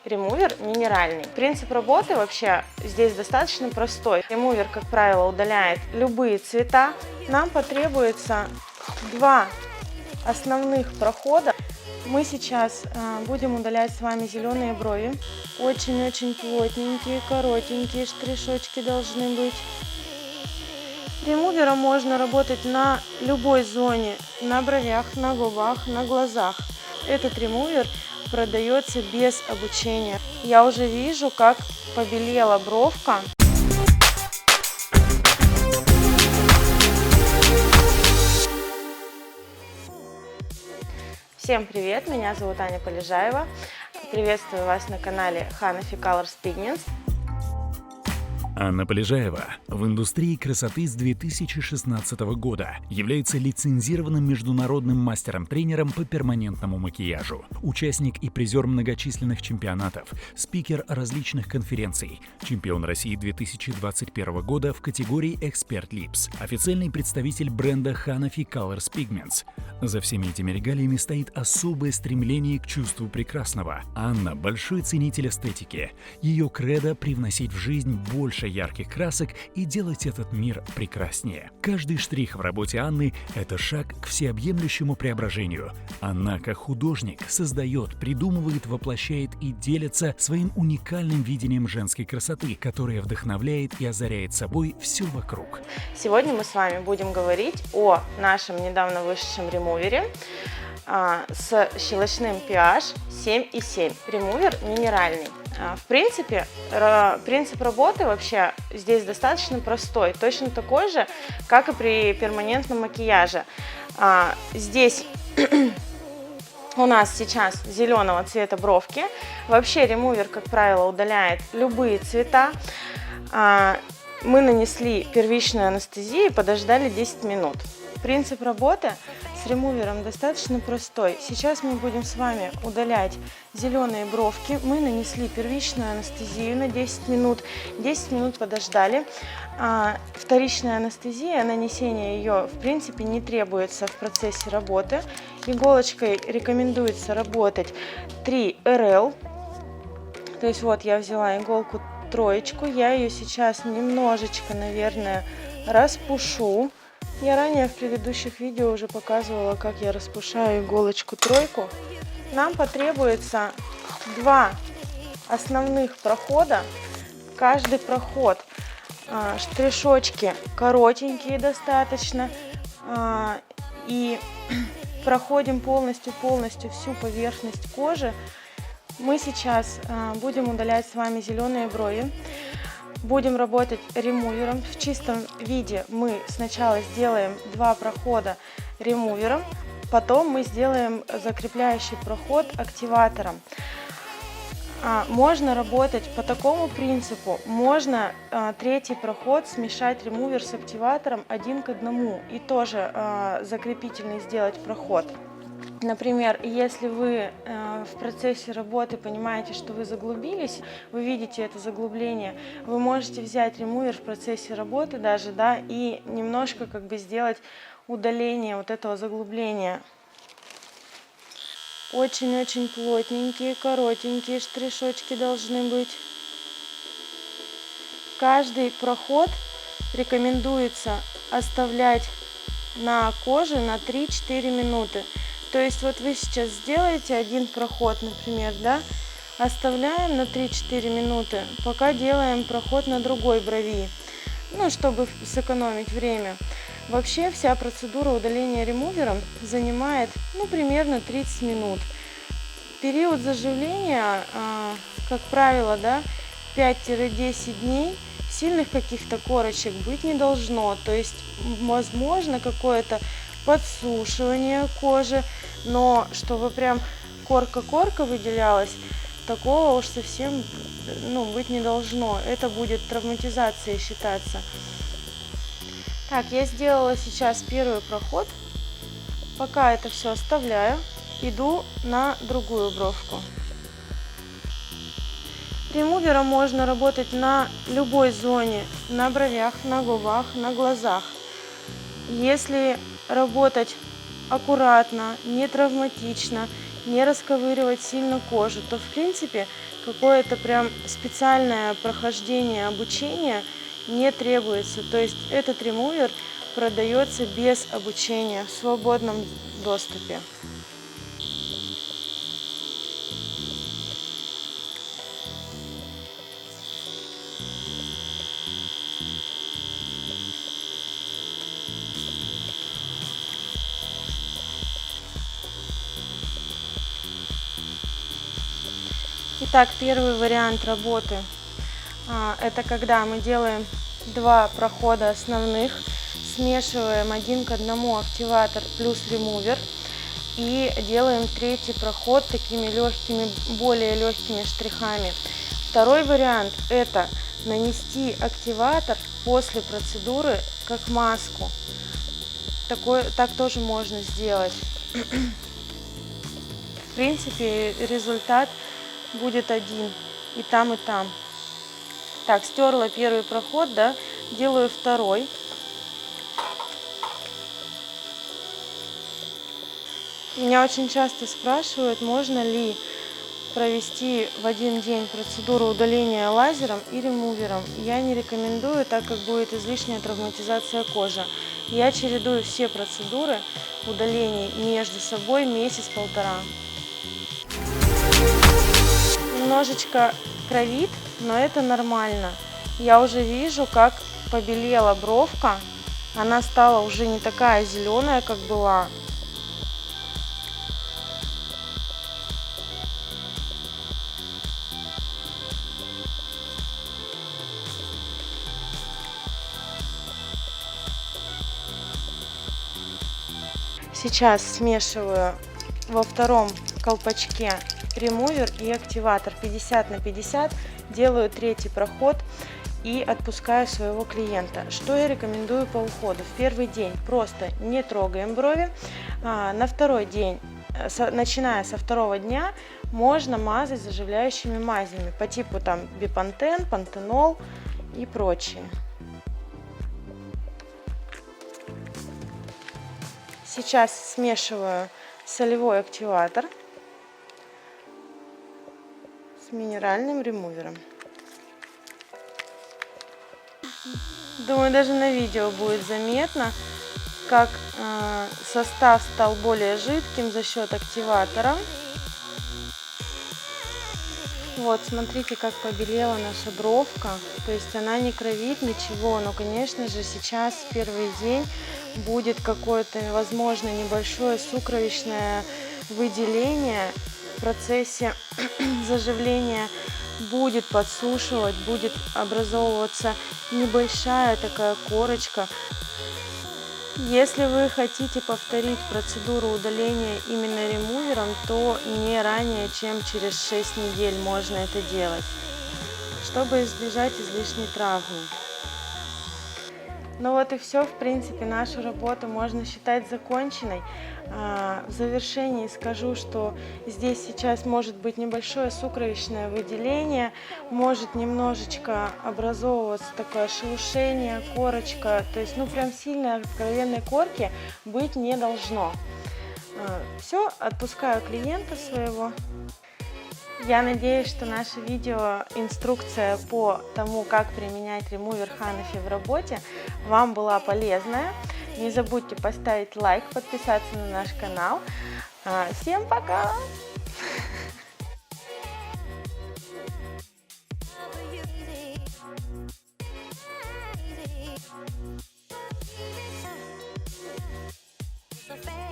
ремувер минеральный. Принцип работы вообще здесь достаточно простой. Ремувер, как правило, удаляет любые цвета. Нам потребуется два основных прохода. Мы сейчас будем удалять с вами зеленые брови. Очень-очень плотненькие, коротенькие штришочки должны быть. Ремувером можно работать на любой зоне, на бровях, на губах, на глазах. Этот ремувер продается без обучения. Я уже вижу, как побелела бровка. Всем привет, меня зовут Аня Полежаева. Приветствую вас на канале Hanafi Colors Pigments. Анна Полежаева в индустрии красоты с 2016 года является лицензированным международным мастером-тренером по перманентному макияжу, участник и призер многочисленных чемпионатов, спикер различных конференций, чемпион России 2021 года в категории Expert Lips, официальный представитель бренда Hanafi Colors Pigments. За всеми этими регалиями стоит особое стремление к чувству прекрасного. Анна – большой ценитель эстетики. Ее кредо – привносить в жизнь больше ярких красок и делать этот мир прекраснее. Каждый штрих в работе Анны – это шаг к всеобъемлющему преображению. Она, как художник, создает, придумывает, воплощает и делится своим уникальным видением женской красоты, которая вдохновляет и озаряет собой все вокруг. Сегодня мы с вами будем говорить о нашем недавно вышедшем ремувере с щелочным pH 7,7. Ремувер минеральный. В принципе, принцип работы вообще здесь достаточно простой, точно такой же, как и при перманентном макияже. Здесь у нас сейчас зеленого цвета бровки. Вообще ремувер, как правило, удаляет любые цвета. Мы нанесли первичную анестезию и подождали 10 минут. Принцип работы с ремувером достаточно простой. Сейчас мы будем с вами удалять зеленые бровки. Мы нанесли первичную анестезию на 10 минут. 10 минут подождали. Вторичная анестезия, нанесение ее в принципе не требуется в процессе работы. Иголочкой рекомендуется работать 3 РЛ. То есть вот я взяла иголку троечку. Я ее сейчас немножечко, наверное, распушу. Я ранее в предыдущих видео уже показывала, как я распушаю иголочку тройку. Нам потребуется два основных прохода. Каждый проход штришочки коротенькие достаточно. И проходим полностью всю поверхность кожи. Мы сейчас будем удалять с вами зеленые брови. Будем работать ремувером. В чистом виде мы сначала сделаем два прохода ремувером, потом мы сделаем закрепляющий проход активатором. Можно работать по такому принципу. Можно третий проход смешать ремувер с активатором 1 к 1 и тоже закрепительный сделать проход. Например, если вы в процессе работы понимаете, что вы заглубились, вы видите это заглубление, вы можете взять ремувер в процессе работы даже, да, и немножко как бы сделать удаление вот этого заглубления. Очень-очень плотненькие, коротенькие штришочки должны быть. Каждый проход рекомендуется оставлять на коже на 3-4 минуты. То есть вот вы сейчас сделаете один проход, например, да, оставляем на 3-4 минуты, пока делаем проход на другой брови, ну, чтобы сэкономить время. Вообще вся процедура удаления ремувером занимает, ну, примерно 30 минут. Период заживления, как правило, да, 5-10 дней. Сильных каких-то корочек быть не должно, то есть возможно какое-то подсушивание кожи, но чтобы прям корка-корка выделялась, такого уж совсем быть не должно. Это будет травматизацией считаться. Так, я сделала сейчас первый проход. Пока это все оставляю, иду на другую бровку. Ремувером можно работать на любой зоне, на бровях, на губах, на глазах. Если работать аккуратно, не травматично не расковыривать сильно кожу, то в принципе какое-то прям специальное прохождение обучения не требуется. То есть этот ремувер продается без обучения в свободном доступе. Итак, первый вариант работы это когда мы делаем 2 прохода основных, смешиваем 1 к 1 активатор плюс ремувер и делаем третий проход такими легкими, более легкими штрихами. Второй вариант это нанести активатор после процедуры как маску. Так тоже можно сделать. В принципе, результат будет один и там, и там. Так, стерла первый проход, да, делаю второй. Меня очень часто спрашивают, можно ли провести в один день процедуру удаления лазером и ремувером. Я не рекомендую, так как будет излишняя травматизация кожи. Я чередую все процедуры удалений между собой месяц-полтора. Немножечко кровит, но это нормально. Я уже вижу, как побелела бровка. Она стала уже не такая зеленая, как была. Сейчас смешиваю во втором колпачке ремувер и активатор 50 на 50, делаю третий проход и отпускаю своего клиента. Что я рекомендую по уходу? В первый день просто не трогаем брови, на второй день, начиная со второго дня, можно мазать заживляющими мазями по типу там бипантен, пантенол и прочие. Сейчас смешиваю солевой активатор с минеральным ремувером. Думаю, даже на видео будет заметно, как состав стал более жидким за счет активатора. Вот, смотрите, как побелела наша бровка. То есть она не кровит, ничего. Но, конечно же, сейчас первый день будет какое-то, возможно, небольшое сукровичное выделение. В процессе заживления будет подсушивать, будет образовываться небольшая такая корочка. Если вы хотите повторить процедуру удаления именно ремувером, то не ранее, чем через 6 недель можно это делать, чтобы избежать излишней травмы. Ну вот и все, в принципе, нашу работу можно считать законченной. В завершении скажу, что здесь сейчас может быть небольшое сукровичное выделение, может немножечко образовываться такое шелушение, корочка, то есть, ну, прям сильной откровенной корки быть не должно. Все, отпускаю клиента своего. Я надеюсь, что наше видео, инструкция по тому, как применять ремувер Ханафи в работе, вам была полезная. Не забудьте поставить лайк, подписаться на наш канал. Всем пока! So fair.